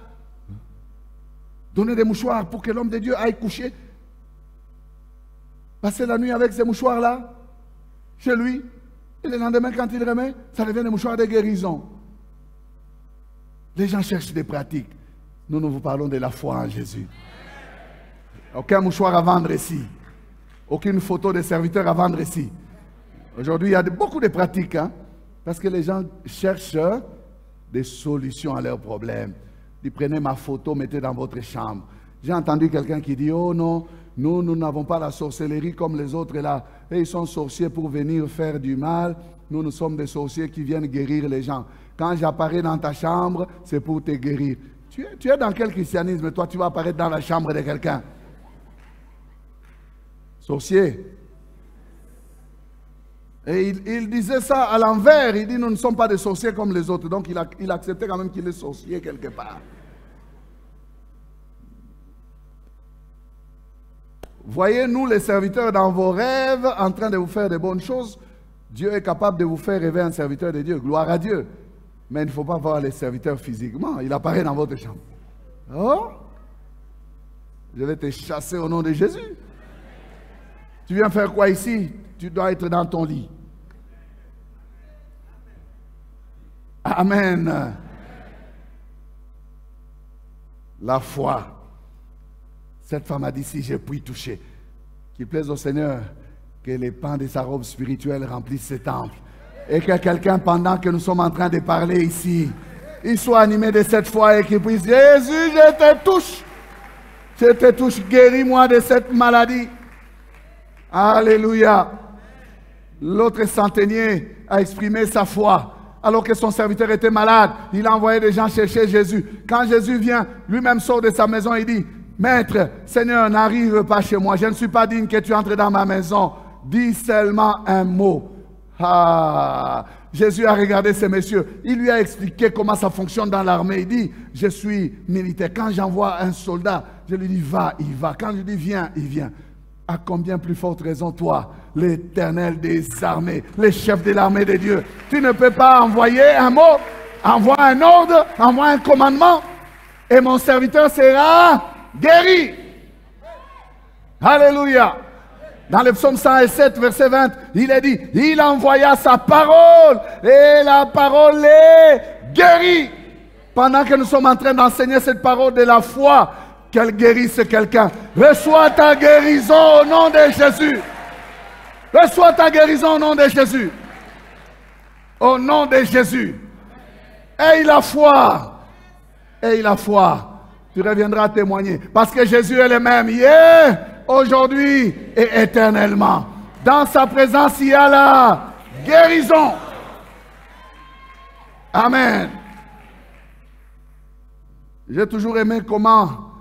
Donner des mouchoirs pour que l'homme de Dieu aille coucher. Passer la nuit avec ces mouchoirs-là, chez lui. Et le lendemain, quand il remet, ça devient des mouchoirs de guérison. Les gens cherchent des pratiques. Nous vous parlons de la foi en Jésus. Aucun mouchoir à vendre ici. Aucune photo de serviteur à vendre ici. Aujourd'hui, il y a beaucoup de pratiques. Parce que les gens cherchent des solutions à leurs problèmes. Ils prenaient ma photo, mettez dans votre chambre. J'ai entendu quelqu'un qui dit, oh non, nous n'avons pas la sorcellerie comme les autres là. Et ils sont sorciers pour venir faire du mal. Nous sommes des sorciers qui viennent guérir les gens. Quand j'apparais dans ta chambre, c'est pour te guérir. Tu es dans quel christianisme? Toi, tu vas apparaître dans la chambre de quelqu'un. Sorcier. Et il disait ça à l'envers. Il dit, nous ne sommes pas des sorciers comme les autres. Donc, il acceptait quand même qu'il est sorcier quelque part. Voyez-nous les serviteurs dans vos rêves en train de vous faire de bonnes choses. Dieu est capable de vous faire rêver un serviteur de Dieu. Gloire à Dieu. Mais il ne faut pas voir les serviteurs physiquement. Il apparaît dans votre chambre. Oh, je vais te chasser au nom de Jésus. Tu viens faire quoi ici? Tu dois être dans ton lit. Amen. La foi. Cette femme a dit, si je puis toucher, qu'il plaise au Seigneur que les pans de sa robe spirituelle remplissent ce temple. Et que quelqu'un, pendant que nous sommes en train de parler ici, il soit animé de cette foi et qu'il puisse dire, Jésus, je te touche, guéris-moi de cette maladie. Alléluia. L'autre centenier a exprimé sa foi. Alors que son serviteur était malade, il a envoyé des gens chercher Jésus. Quand Jésus vient, lui-même sort de sa maison et dit, Maître, Seigneur, n'arrive pas chez moi. Je ne suis pas digne que tu entres dans ma maison. Dis seulement un mot. Ah, Jésus a regardé ces messieurs. Il lui a expliqué comment ça fonctionne dans l'armée. Il dit, je suis militaire. Quand j'envoie un soldat, je lui dis, va, il va. Quand je dis, viens, il vient. À combien plus forte raison, toi, l'Éternel des armées, le chef de l'armée de Dieu, tu ne peux pas envoyer un mot, envoie un ordre, envoie un commandement, et mon serviteur sera guéri. Alléluia. Dans le psaume 107, verset 20, il est dit, il envoya sa parole et la parole les guérit. Pendant que nous sommes en train d'enseigner cette parole de la foi, qu'elle guérisse quelqu'un. Reçois ta guérison au nom de Jésus. Reçois ta guérison au nom de Jésus. Au nom de Jésus. Aie la foi. Aie la foi. Tu reviendras témoigner. Parce que Jésus est le même hier, aujourd'hui et éternellement. Dans sa présence, il y a la guérison. Amen. J'ai toujours aimé comment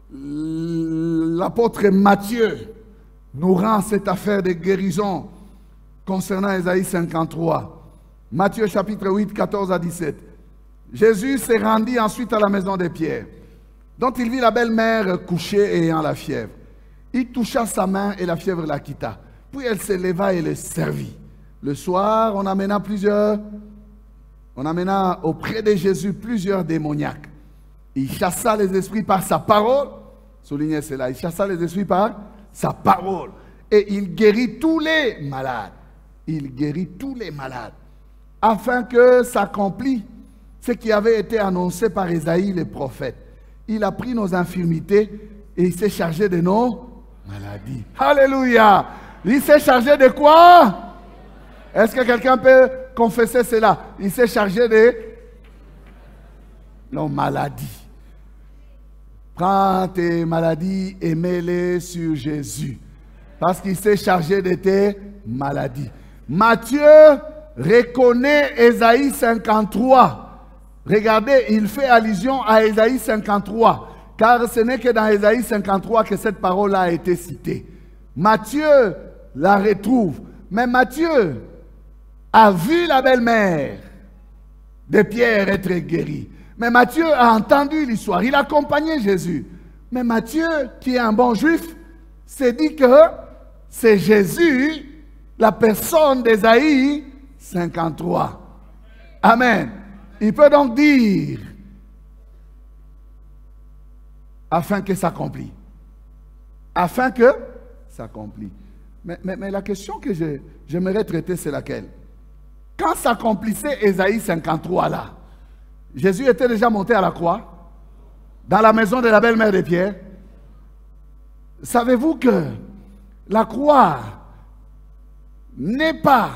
l'apôtre Matthieu nous rend cette affaire de guérison concernant Ésaïe 53. Matthieu chapitre 8, 14 à 17. Jésus s'est rendu ensuite à la maison de Pierre, dont il vit la belle-mère couchée et ayant la fièvre. Il toucha sa main et la fièvre la quitta. Puis elle se leva et le servit. Le soir, on amena auprès de Jésus plusieurs démoniaques. Il chassa les esprits par sa parole. Soulignez cela. Il chassa les esprits par sa parole. Et il guérit tous les malades. Il guérit tous les malades. Afin que s'accomplisse ce qui avait été annoncé par Ésaïe le prophète. Il a pris nos infirmités et il s'est chargé de nos maladies. Alléluia. Il s'est chargé de quoi? Est-ce que quelqu'un peut confesser cela? Il s'est chargé de nos maladies. Prends tes maladies et mets-les sur Jésus. Parce qu'il s'est chargé de tes maladies. Matthieu reconnaît Ésaïe 53. Regardez, il fait allusion à Ésaïe 53. Car ce n'est que dans Ésaïe 53 que cette parole a été citée. Matthieu la retrouve. Mais Matthieu a vu la belle-mère de Pierre être guérie. Mais Matthieu a entendu l'histoire. Il accompagnait Jésus. Mais Matthieu, qui est un bon juif, s'est dit que c'est Jésus, la personne d'Ésaïe 53. Amen. Il peut donc dire, afin que s'accomplit. Afin que s'accomplit. Mais la question que j'aimerais traiter, c'est laquelle? Quand s'accomplissait Ésaïe 53 là, Jésus était déjà monté à la croix, dans la maison de la belle-mère de Pierre. Savez-vous que la croix n'est pas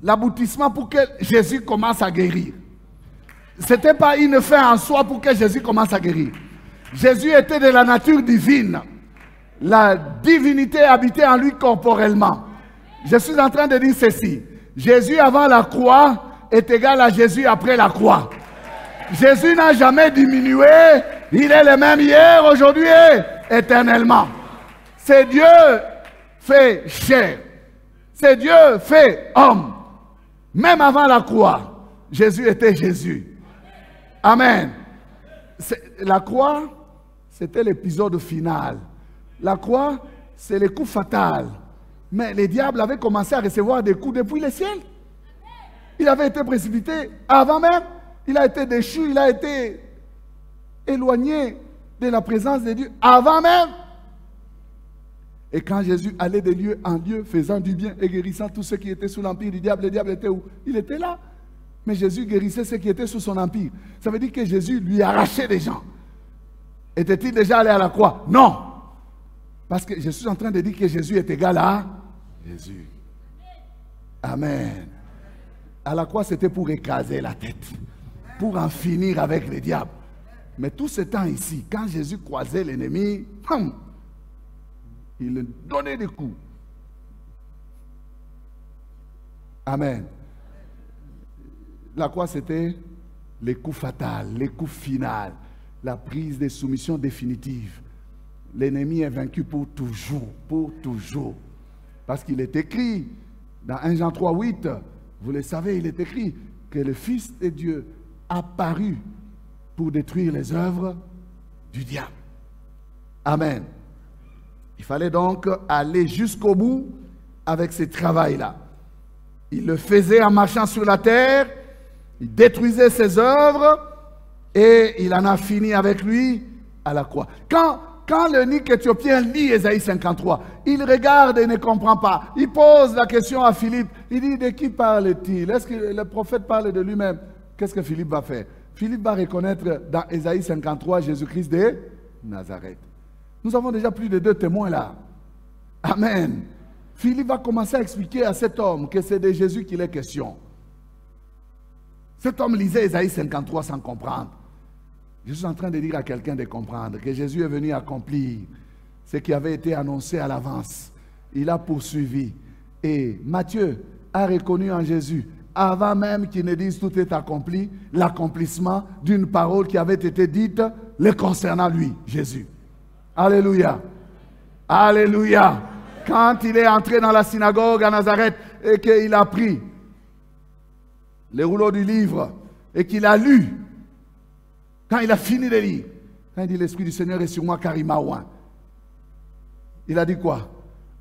l'aboutissement pour que Jésus commence à guérir? Ce n'était pas une fin en soi pour que Jésus commence à guérir. Jésus était de la nature divine. La divinité habitait en lui corporellement. Je suis en train de dire ceci. Jésus avant la croix est égal à Jésus après la croix. Jésus n'a jamais diminué. Il est le même hier, aujourd'hui et éternellement. C'est Dieu fait chair. C'est Dieu fait homme. Même avant la croix, Jésus était Jésus. Amen. La croix, c'était l'épisode final. La croix, c'est le coup fatal. Mais le diable avait commencé à recevoir des coups depuis le ciel. Il avait été précipité. Avant même, il a été déchu, il a été éloigné de la présence de Dieu. Avant même. Et quand Jésus allait de lieu en lieu, faisant du bien et guérissant tous ceux qui étaient sous l'empire du diable, le diable était où? Il était là. Mais Jésus guérissait ceux qui étaient sous son empire. Ça veut dire que Jésus lui arrachait des gens. Était-il déjà allé à la croix? Non. Parce que je suis en train de dire que Jésus est égal à Jésus. Amen. À la croix, c'était pour écraser la tête. Pour en finir avec le diable. Mais tout ce temps ici, quand Jésus croisait l'ennemi, il lui donnait des coups. Amen. La croix, c'était les coups fatals, les coups finaux, la prise de soumission définitive. L'ennemi est vaincu pour toujours, pour toujours. Parce qu'il est écrit, dans 1 Jean 3, 8, vous le savez, il est écrit que le Fils de Dieu apparut pour détruire les œuvres du diable. Amen. Il fallait donc aller jusqu'au bout avec ce travail-là. Il le faisait en marchant sur la terre, il détruisait ses œuvres et il en a fini avec lui à la croix. Quand Quand l'eunuque éthiopien lit Ésaïe 53, il regarde et ne comprend pas. Il pose la question à Philippe. Il dit, de qui parle-t-il? Est-ce que le prophète parle de lui-même? Qu'est-ce que Philippe va faire? Philippe va reconnaître dans Ésaïe 53 Jésus-Christ de Nazareth. Nous avons déjà plus de 2 témoins là. Amen. Philippe va commencer à expliquer à cet homme que c'est de Jésus qu'il est question. Cet homme lisait Ésaïe 53 sans comprendre. Je suis en train de dire à quelqu'un de comprendre que Jésus est venu accomplir ce qui avait été annoncé à l'avance. Il a poursuivi. Et Matthieu a reconnu en Jésus, avant même qu'il ne dise tout est accompli, l'accomplissement d'une parole qui avait été dite le concernant lui, Jésus. Alléluia. Alléluia. Quand il est entré dans la synagogue à Nazareth et qu'il a pris les rouleaux du livre et qu'il a lu, quand il a fini de lire, quand il dit l'Esprit du Seigneur est sur moi car il m'a oint, il a dit quoi?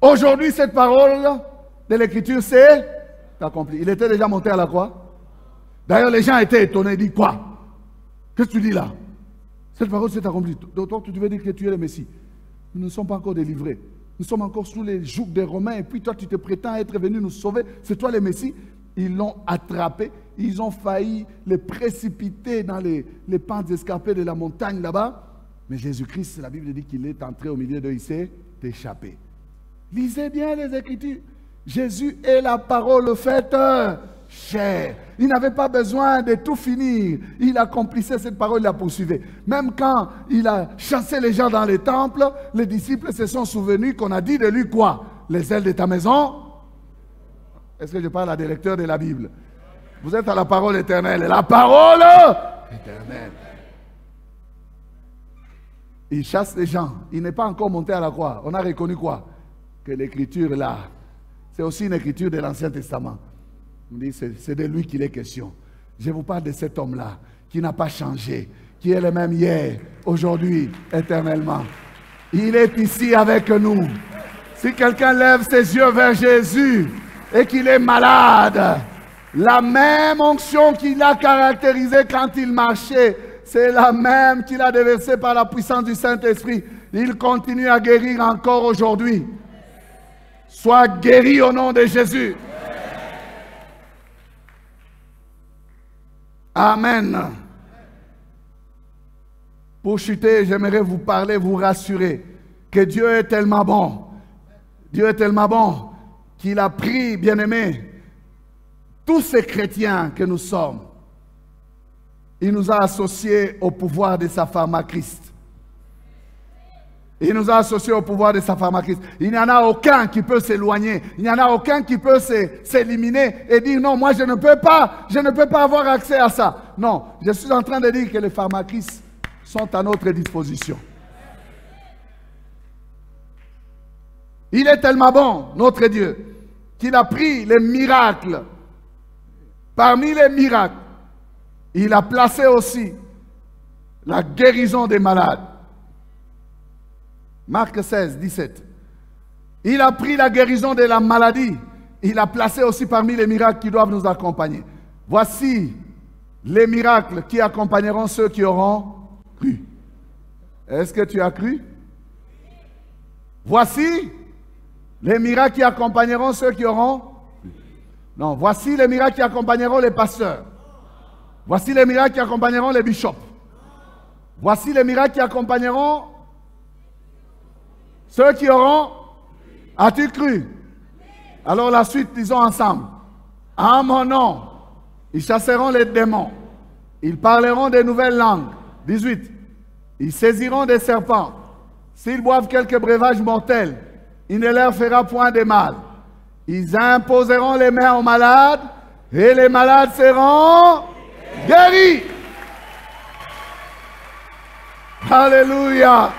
Aujourd'hui cette parole de l'Écriture s'est accomplie. Il était déjà monté à la croix. D'ailleurs les gens étaient étonnés, ils disent quoi? Qu'est-ce que tu dis là? Cette parole s'est accomplie. Toi tu veux dire que tu es le Messie. Nous ne sommes pas encore délivrés. Nous sommes encore sous les jougs des Romains et puis toi tu te prétends être venu nous sauver. C'est toi le Messie. Ils l'ont attrapé. Ils ont failli le précipiter dans les pentes escarpées de la montagne là-bas. Mais Jésus-Christ, la Bible dit qu'il est entré au milieu d'eux, il s'est échappé. Lisez bien les Écritures. Jésus est la parole faite chair. Il n'avait pas besoin de tout finir. Il accomplissait cette parole, il la poursuivait. Même quand il a chassé les gens dans les temples, les disciples se sont souvenus qu'on a dit de lui quoi? Les ailes de ta maison. Est-ce que je parle à des lecteurs de la Bible? Vous êtes à la parole éternelle. Et la parole éternelle. Il chasse les gens. Il n'est pas encore monté à la croix. On a reconnu quoi? Que l'écriture là, c'est aussi une écriture de l'Ancien Testament. On dit c'est de lui qu'il est question. Je vous parle de cet homme-là qui n'a pas changé, qui est le même hier, aujourd'hui, éternellement. Il est ici avec nous. Si quelqu'un lève ses yeux vers Jésus et qu'il est malade, la même onction qu'il a caractérisée quand il marchait, c'est la même qu'il a déversée par la puissance du Saint-Esprit. Il continue à guérir encore aujourd'hui. Sois guéri au nom de Jésus. Amen. Pour chuter, j'aimerais vous parler, vous rassurer que Dieu est tellement bon. Dieu est tellement bon qu'il a pris, bien-aimés, tous ces chrétiens que nous sommes. Il nous a associés au pouvoir de sa pharma-Christ. Il nous a associés au pouvoir de sa pharma-Christ. Il n'y en a aucun qui peut s'éloigner. Il n'y en a aucun qui peut s'éliminer et dire non, moi je ne peux pas avoir accès à ça. Non, je suis en train de dire que les pharma-Christ sont à notre disposition. Il est tellement bon, notre Dieu, qu'il a pris les miracles. Parmi les miracles, il a placé aussi la guérison des malades. Marc 16, 17. Il a pris la guérison de la maladie. Il a placé aussi parmi les miracles qui doivent nous accompagner. Voici les miracles qui accompagneront ceux qui auront cru. Est-ce que tu as cru? Voici les miracles qui accompagneront ceux qui auront cru. Non, voici les miracles qui accompagneront les pasteurs. Voici les miracles qui accompagneront les bishops. Voici les miracles qui accompagneront ceux qui auront. As-tu cru? Alors la suite, disons ensemble. En mon nom, ils chasseront les démons. Ils parleront de nouvelles langues. 18. Ils saisiront des serpents. S'ils boivent quelques breuvages mortels, il ne leur fera point de mal. Ils imposeront les mains aux malades et les malades seront guéris. Alléluia.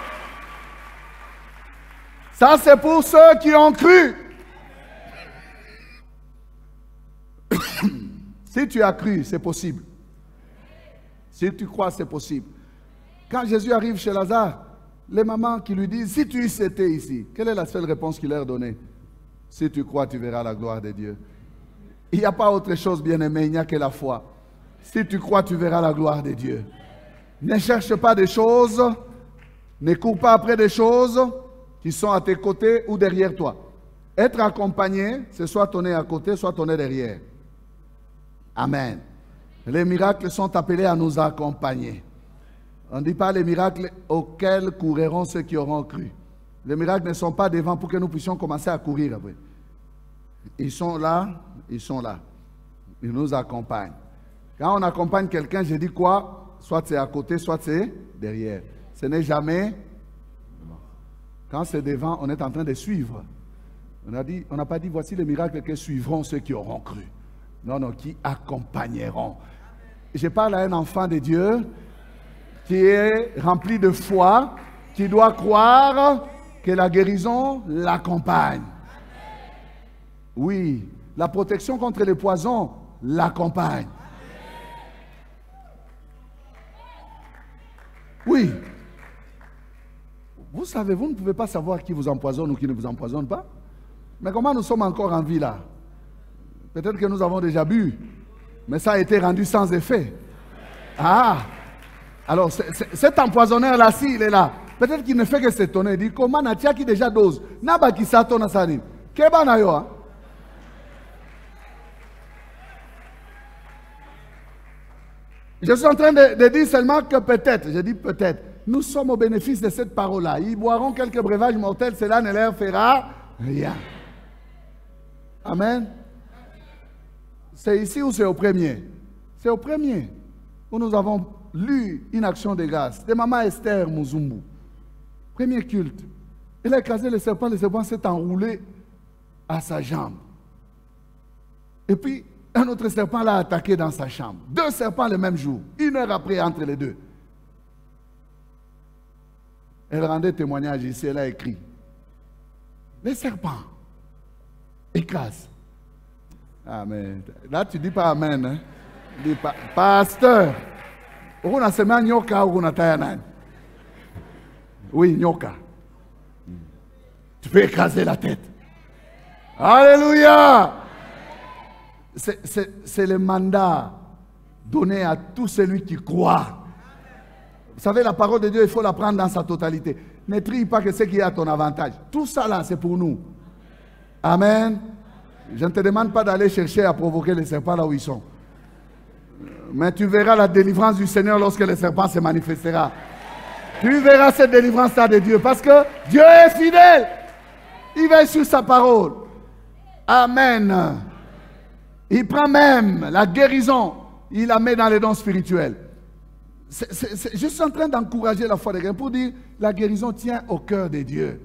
Ça, c'est pour ceux qui ont cru. Si tu as cru, c'est possible. Si tu crois, c'est possible. Quand Jésus arrive chez Lazare, les mamans qui lui disent, si tu étais ici, quelle est la seule réponse qu'il leur donnait? Si tu crois, tu verras la gloire de Dieu. Il n'y a pas autre chose, bien-aimé, il n'y a que la foi. Si tu crois, tu verras la gloire de Dieu. Ne cherche pas des choses Ne cours pas après des choses qui sont à tes côtés ou derrière toi. Être accompagné, c'est soit ton nez à côté, soit ton nez derrière. Amen. Les miracles sont appelés à nous accompagner. On ne dit pas les miracles auxquels courront ceux qui auront cru. Les miracles ne sont pas devant pour que nous puissions commencer à courir après. Ils sont là, ils sont là. Ils nous accompagnent. Quand on accompagne quelqu'un, je dis quoi? Soit c'est à côté, soit c'est derrière. Ce n'est jamais... Quand c'est devant, on est en train de suivre. On n'a pas dit voici les miracles que suivront ceux qui auront cru. Non, non, qui accompagneront. Je parle à un enfant de Dieu qui est rempli de foi, qui doit croire que la guérison l'accompagne. Oui, la protection contre les poisons l'accompagne. Oui. Vous savez, vous ne pouvez pas savoir qui vous empoisonne ou qui ne vous empoisonne pas. Mais comment nous sommes encore en vie là? Peut-être que nous avons déjà bu, mais ça a été rendu sans effet. Ah! Alors, cet empoisonneur-là, s'il est là, peut-être qu'il ne fait que s'étonner. Il dit, comment n'a-t-il qui déjà dose? N'a-ba qui s'attend à ça. Qu'est-ce na yo? Je suis en train de dire seulement que peut-être, je dis peut-être, nous sommes au bénéfice de cette parole-là. Ils boiront quelques breuvages mortels, cela ne leur fera rien. Amen. C'est ici ou c'est au premier? C'est au premier où nous avons lu une action de grâce de Maman Esther Muzumbu. Premier culte. Il a écrasé le serpent s'est enroulé à sa jambe. Et puis, un autre serpent l'a attaqué dans sa chambre. 2 serpents le même jour, 1 heure après entre les 2. Elle rendait témoignage ici, elle a écrit. Les serpents écrasent. Ah, mais là, tu ne dis pas Amen. Hein? Dis pas, pasteur, on a semé nyoka ou on a tayanan. Oui, nyoka. Tu peux écraser la tête. Alléluia! C'est le mandat donné à tout celui qui croit. Vous savez, la parole de Dieu, il faut la prendre dans sa totalité. Ne trie pas que ce qui est à ton avantage. Tout ça là, c'est pour nous. Amen. Je ne te demande pas d'aller chercher à provoquer les serpents là où ils sont. Mais tu verras la délivrance du Seigneur lorsque le serpent se manifestera. Tu verras cette délivrance-là de Dieu. Parce que Dieu est fidèle. Il veille sur sa parole. Amen. Il prend même la guérison. Il la met dans les dons spirituels. Je suis en train d'encourager la foi des gens pour dire la guérison tient au cœur de Dieu.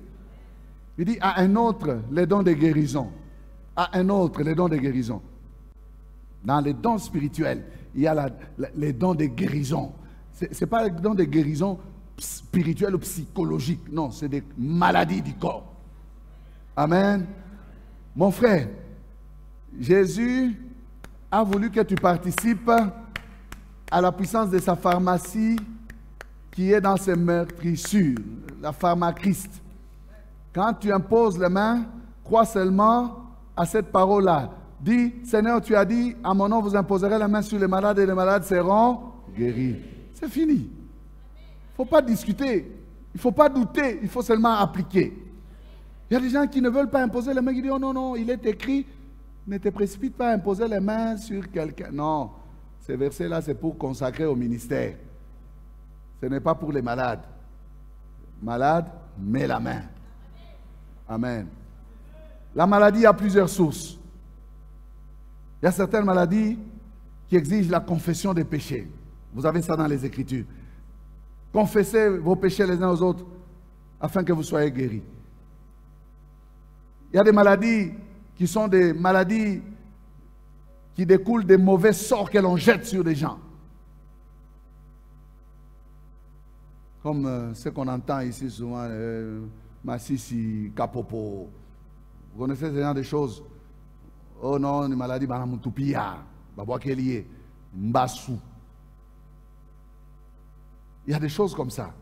Il dit à un autre les dons de guérison. À un autre les dons de guérison. Dans les dons spirituels, il y a les dons de guérison. Ce n'est pas les dons de guérison spirituelle ou psychologique. Non, c'est des maladies du corps. Amen. Mon frère, Jésus a voulu que tu participes à la puissance de sa pharmacie qui est dans ses meurtrissures, la pharmachrist. Quand tu imposes les mains, crois seulement à cette parole-là. Dis, Seigneur, tu as dit, à mon nom, vous imposerez la main sur les malades et les malades seront guéris. C'est fini. Il ne faut pas discuter, il ne faut pas douter, il faut seulement appliquer. Il y a des gens qui ne veulent pas imposer les mains, qui disent, oh non, non, il est écrit, ne te précipite pas à imposer les mains sur quelqu'un. Non, ces versets-là, c'est pour consacrer au ministère. Ce n'est pas pour les malades. Malade, mets la main. Amen. La maladie a plusieurs sources. Il y a certaines maladies qui exigent la confession des péchés. Vous avez ça dans les Écritures. Confessez vos péchés les uns aux autres afin que vous soyez guéris. Il y a des maladies qui sont des maladies qui découlent des mauvais sorts que l'on jette sur des gens. Comme ce qu'on entend ici souvent, Massissi, Kapopo. Vous connaissez ce genre de choses? Oh non, une maladie, Banamutupia, Babouakelie, Mbassou. Il y a des choses comme ça.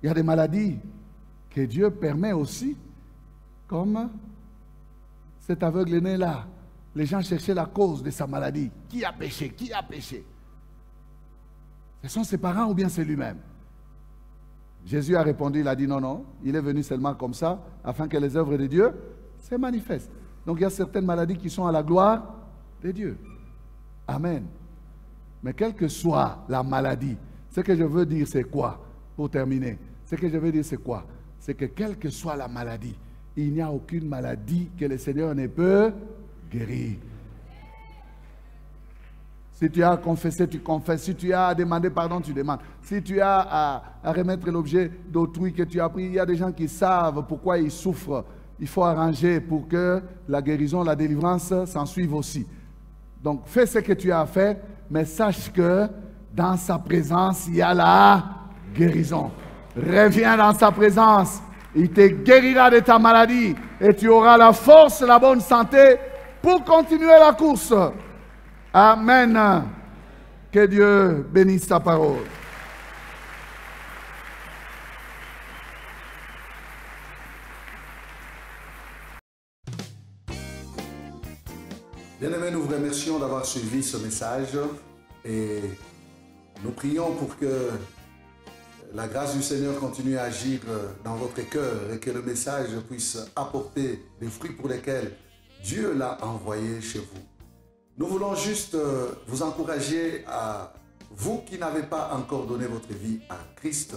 Il y a des maladies que Dieu permet aussi, comme cet aveugle-né-là. Les gens cherchaient la cause de sa maladie. Qui a péché? Qui a péché? Ce sont ses parents ou bien c'est lui-même? Jésus a répondu, il a dit non, non, il est venu seulement comme ça, afin que les œuvres de Dieu se manifestent. Donc il y a certaines maladies qui sont à la gloire de Dieu. Amen. Mais quelle que soit la maladie, ce que je veux dire c'est quoi? Pour terminer, ce que je veux dire c'est quoi? C'est que quelle que soit la maladie, il n'y a aucune maladie que le Seigneur ne peut guérir. Si tu as confessé, tu confesses. Si tu as demandé pardon, tu demandes. Si tu as à remettre l'objet d'autrui que tu as pris, il y a des gens qui savent pourquoi ils souffrent. Il faut arranger pour que la guérison, la délivrance s'en suivent aussi. Donc, fais ce que tu as fait, mais sache que dans sa présence, il y a la guérison. Reviens dans sa présence. Il te guérira de ta maladie et tu auras la force, la bonne santé pour continuer la course. Amen. Que Dieu bénisse ta parole. Bien-aimés, nous vous remercions d'avoir suivi ce message et nous prions pour que la grâce du Seigneur continue à agir dans votre cœur et que le message puisse apporter des fruits pour lesquels Dieu l'a envoyé chez vous. Nous voulons juste vous encourager à vous qui n'avez pas encore donné votre vie à Christ,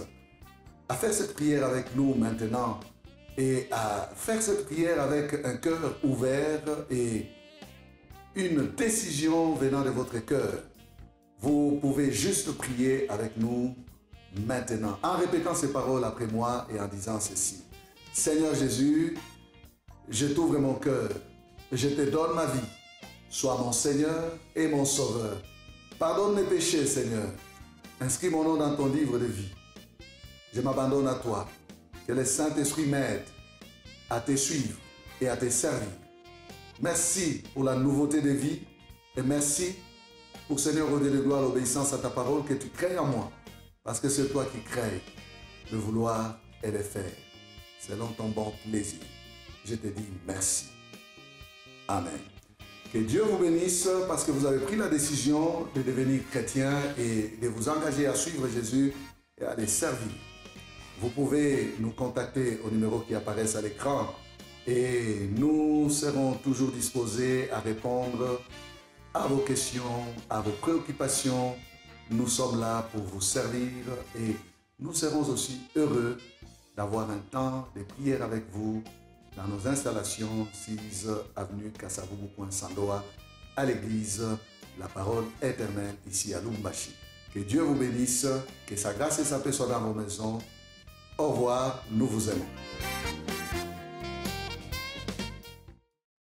à faire cette prière avec nous maintenant et à faire cette prière avec un cœur ouvert et une décision venant de votre cœur. Vous pouvez juste prier avec nous maintenant en répétant ces paroles après moi et en disant ceci. Seigneur Jésus, je t'ouvre mon cœur, je te donne ma vie. Sois mon Seigneur et mon Sauveur. Pardonne mes péchés, Seigneur. Inscris mon nom dans ton livre de vie. Je m'abandonne à toi. Que le Saint-Esprit m'aide à te suivre et à te servir. Merci pour la nouveauté de vie et merci pour, Seigneur, au Dieu de gloire, l'obéissance à ta parole que tu crées en moi. Parce que c'est toi qui crées le vouloir et le faire. Selon ton bon plaisir. Je te dis merci. Amen. Que Dieu vous bénisse parce que vous avez pris la décision de devenir chrétien et de vous engager à suivre Jésus et à les servir. Vous pouvez nous contacter au numéro qui apparaît à l'écran et nous serons toujours disposés à répondre à vos questions, à vos préoccupations. Nous sommes là pour vous servir et nous serons aussi heureux d'avoir un temps de prière avec vous dans nos installations 6 avenue Kasavubu.Sandoa à l'église La Parole Éternelle ici à Lumbashi. Que Dieu vous bénisse, que sa grâce et sa paix soient dans vos maisons. Au revoir, nous vous aimons.